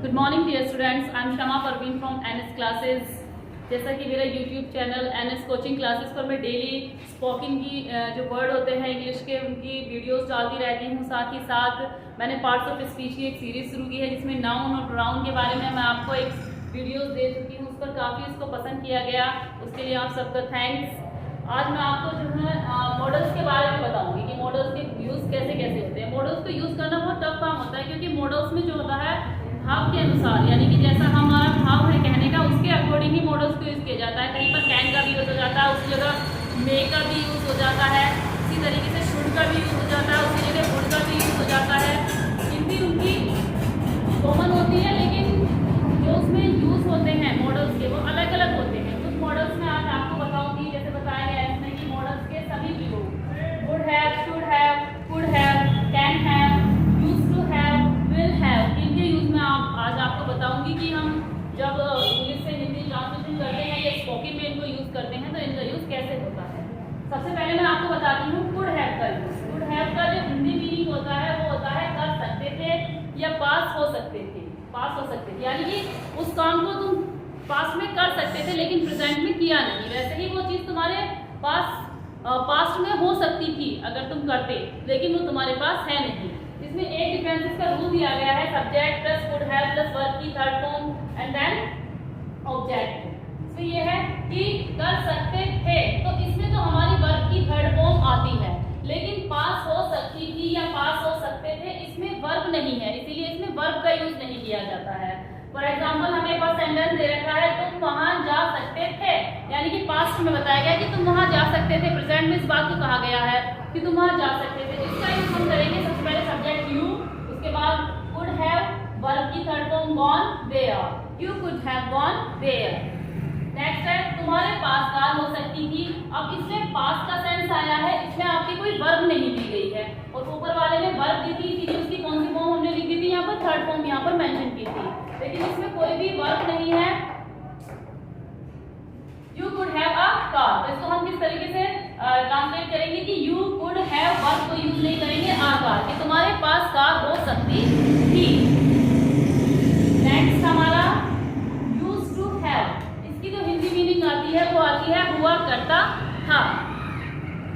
Good morning dear students, I am Shama Parveen from NS classes. जैसा कि मेरा YouTube channel NS coaching classes पर मैं डेली स्पोकन की जो वर्ड होते हैं इंग्लिश के उनकी वीडियोस डालती रहती हूँ। साथ ही साथ मैंने पार्ट्स ऑफ स्पीच की एक सीरीज शुरू की है जिसमें नाउन और प्रोनाउन के बारे में मैं आपको एक वीडियोस दे चुकी हूँ। उस पर काफ़ी उसको पसंद किया गया, उसके लिए आप सबका थैंक्स। आज मैं आपको जो है मॉडल्स के बारे में बताऊंगी कि मॉडल्स के यूज़ कैसे कैसे होते हैं। मॉडल्स को यूज़ करना बहुत टफ काम होता है क्योंकि मॉडल्स में जो होता है भाव के अनुसार, यानी कि जैसा हमारा भाव है कहने का उसके अकॉर्डिंग ही मॉडल्स को यूज़ किया जाता है। कहीं पर कैन का भी यूज़ हो जाता है, उसी जगह मे का भी यूज़ हो जाता है, इसी तरीके से शुड का भी यूज़ हो जाता है, उसी जगह वुड का भी यूज़ हो जाता है। हिंदी उनकी कॉमन होती है लेकिन जो उसमें यूज़ होते हैं मॉडल्स के वो अलग अलग होते हैं। कुछ मॉडल्स में आज आपको बताऊँगी, जैसे बताया गया है इसमें कि मॉडल्स के सभी प्रयोग would have, should have, could have, can have, used to have, will have, इनके यूज़ में आज आपको बताऊंगी कि हम जब इंग्लिश से हिंदी ट्रांसलेशन करते हैं या स्पोकन में इनको यूज़ करते हैं तो इनका यूज़ कैसे होता है। सबसे पहले मैं आपको बताती हूँ कुड हैव का यूज़। कुड हैव का जो हिंदी मीनिंग होता है वो होता है कर सकते थे या पास हो सकते थे। पास हो सकते थे यानी कि उस काम को तुम पास में कर सकते थे लेकिन प्रेजेंट में किया नहीं। वैसे ही वो चीज़ तुम्हारे पास्ट में हो सकती थी अगर तुम करते, लेकिन वो तुम्हारे पास है नहीं। इसमें एक डिफरेंसेस का रूल दिया गया है, subject plus could have plus verb की third form and then object. इसमें ये है कि कर सकते थे तो इसमें तो हमारी वर्ब की थर्ड फॉर्म आती है, लेकिन पास हो सकती थी या पास हो सकते थे इसमें वर्ब नहीं है, इसीलिए इसमें वर्ब का यूज नहीं किया जाता है। फॉर एग्जाम्पल हमें पास सेंटेंस दे रखा है तुम वहां जा सकते थे, यानी कि पास्ट में बताया गया कि तुम वहां जा सकते थे। प्रेजेंट में इस बात को कहा गया है कि तुम वहां जा सकते थे। इसका यूज हम करेंगे सबसे पहले सब्जेक्ट यू, उसके बाद कुड हैव, वर्ब की third form gone there, you could have gone there. Next है तुम्हारे पास कार हो सकती थी। अब इसमें पास का सेंस आया है, इसमें आपकी कोई वर्ब नहीं दी गई है और ऊपर वाले में वर्ब दी थी, उसकी कौन सी फॉर्म हमने लिख दी थी यहाँ पर, थर्ड फॉर्म यहाँ पर मेंशन की थी, लेकिन इसमें कोई भी वर्ब नहीं है। You could have a car, तो इसको हम किस तरीके से ट्रांसलेट करेंगे कि यू कुड हैव, वर्ब को यूज नहीं करेंगे, अ कार, कि तुम्हारे पास कार हो सकती थी। नेक्स्ट हमारा यूज्ड टू हैव, इसकी जो हिंदी मीनिंग आती है वो आती है हुआ करता था।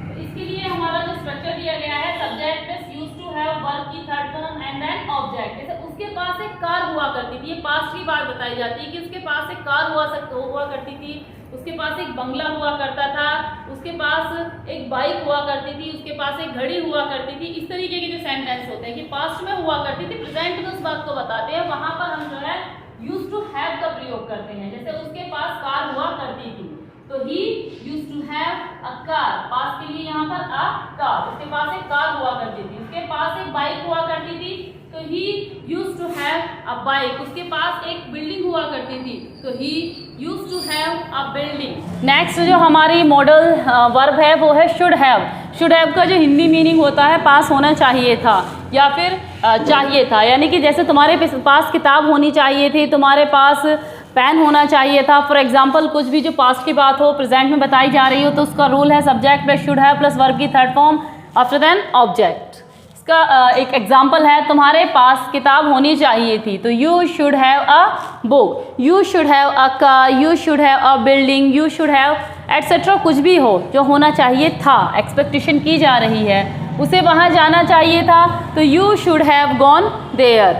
तो इसके लिए हमारा जो स्ट्रक्चर दिया गया है subject plus used to have, verb की third form and then object. जैसे उसके पास एक कार हुआ करती थी, ये पास्ट की बात बताई जाती है कि उसके पास एक कार हुआ करती थी, उसके पास एक बंगला हुआ करता था, उसके पास एक बाइक हुआ करती थी, उसके पास एक घड़ी हुआ करती थी। इस तरीके के जो सेंटेंस होते हैं कि पास्ट में हुआ करती थी, प्रेजेंट में उस बात को बताते हैं, वहां पर हम जो है यूज्ड टू हैव का प्रयोग करते हैं। जैसे उसके पास कार हुआ करती थी तो ही used to have a car, पास के लिए यहाँ पर अ कार, उसके पास एक कार हुआ करती थी। उसके पास एक बाइक हुआ करती थी तो ही used to have a bike. उसके पास एक बिल्डिंग हुआ करती थी तो ही used to have a building. Next जो हमारी मॉडल वर्ब है वो है शुड हैव। शुड हैव का जो हिंदी मीनिंग होता है पास होना चाहिए था या फिर चाहिए था, यानी कि जैसे तुम्हारे पास किताब होनी चाहिए थी, तुम्हारे पास पेन होना चाहिए था। फॉर एग्जाम्पल कुछ भी जो पास्ट की बात हो प्रेजेंट में बताई जा रही हो तो उसका रूल है subject plus should have plus verb की third form after then object. इसका एक एग्जाम्पल है तुम्हारे पास किताब होनी चाहिए थी तो you should have a book, you should have a car, you should have a building, you should have etcetera. कुछ भी हो जो होना चाहिए था, एक्सपेक्टेशन की जा रही है, उसे वहाँ जाना चाहिए था तो you should have gone there.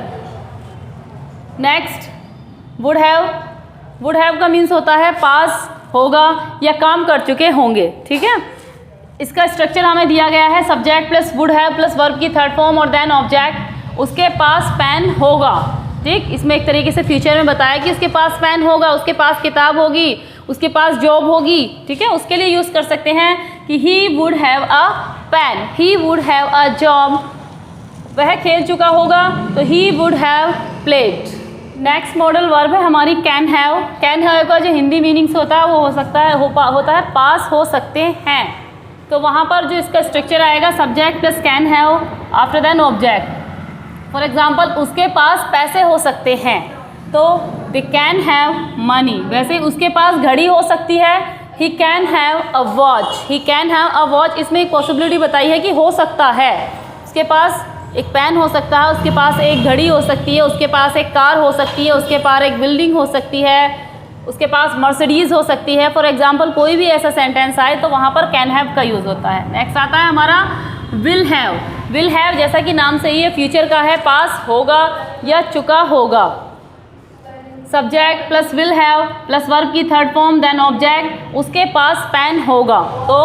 Next would have. Would have का मीन्स होता है पास होगा या काम कर चुके होंगे, ठीक है। इसका स्ट्रक्चर हमें दिया गया है subject plus would have plus verb की थर्ड फॉर्म और देन ऑब्जेक्ट। उसके पास पेन होगा, ठीक, इसमें एक तरीके से फ्यूचर में बताया कि उसके पास पेन होगा, उसके पास किताब होगी, उसके पास जॉब होगी, ठीक है। उसके लिए यूज़ कर सकते हैं कि he would have a pen, he would have a job, वह खेल चुका होगा तो he would have played. Next model verb है हमारी कैन हैव। कैन हैव का जो हिंदी मीनिंग्स होता है वो हो सकता है होता है पास हो सकते हैं, तो वहाँ पर जो इसका स्ट्रक्चर आएगा subject plus can have after then object. For example उसके पास पैसे हो सकते हैं तो दे कैन हैव मनी। वैसे उसके पास घड़ी हो सकती है, he can have a watch, he can have a watch. इसमें एक पॉसिबिलिटी बताई है कि हो सकता है उसके पास एक पेन हो सकता है, उसके पास एक घड़ी हो सकती है, उसके पास एक कार हो सकती है, उसके पास एक बिल्डिंग हो सकती है, उसके पास मर्सिडीज़ हो सकती है। फॉर एग्जांपल कोई भी ऐसा सेंटेंस आए तो वहाँ पर कैन हैव का यूज़ होता है। नेक्स्ट आता है हमारा विल हैव। विल हैव जैसा कि नाम से ही है, फ्यूचर का है, पास होगा या चुका होगा। Subject plus will have plus verb की थर्ड फॉर्म देन ऑब्जेक्ट, उसके पास पेन होगा तो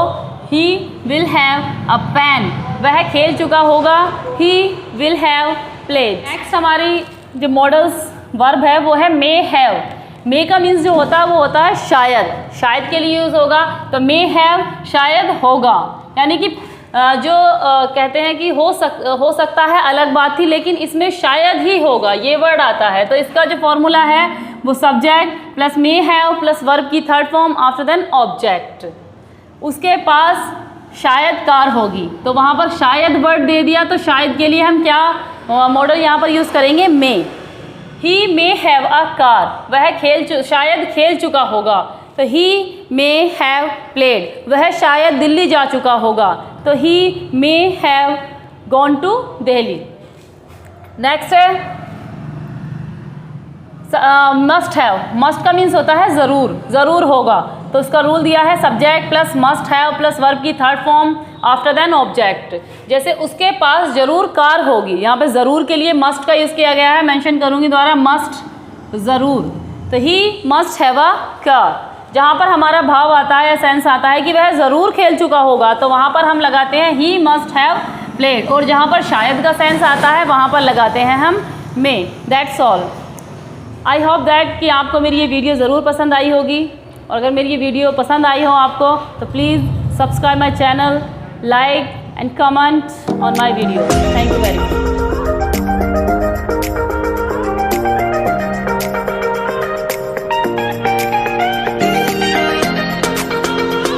he will have a pen, वह खेल चुका होगा, he will have played. Next हमारी जो मॉडल्स वर्ब है वो है मे हैव। मे का मीन्स जो होता है वो होता है शायद, शायद के लिए यूज़ होगा, तो मे हैव शायद होगा, यानी कि जो कहते हैं कि हो सकता है अलग बात थी, लेकिन इसमें शायद ही होगा ये वर्ड आता है। तो इसका जो फॉर्मूला है वो subject plus may have plus verb की third form after then object, उसके पास शायद कार होगी, तो वहाँ पर शायद वर्ड दे दिया, तो शायद के लिए हम क्या मॉडल यहाँ पर यूज़ करेंगे, मे। ही मे हैव अ कार, वह शायद खेल चुका होगा, तो ही मे हैव प्लेड, वह शायद दिल्ली जा चुका होगा, तो ही may have gone to Delhi. Next है मस्ट हैव। मस्ट का मीन्स होता है ज़रूर, ज़रूर होगा, तो उसका रूल दिया है subject plus must have plus verb की third form after then object. जैसे उसके पास ज़रूर कार होगी, यहाँ पे ज़रूर के लिए मस्ट का यूज़ किया गया है, मेंशन करूँगी द्वारा मस्ट ज़रूर, तो he must have a car. जहाँ पर हमारा भाव आता है या सेंस आता है कि वह ज़रूर खेल चुका होगा, तो वहाँ पर हम लगाते हैं ही मस्ट हैव प्लेड, और जहाँ पर शायद का सेंस आता है वहाँ पर लगाते हैं हम may. That's all. I hope that कि आपको मेरी ये वीडियो ज़रूर पसंद आई होगी, और अगर मेरी ये वीडियो पसंद आई हो आपको तो please subscribe my channel, like and comment on my video. Thank you very much.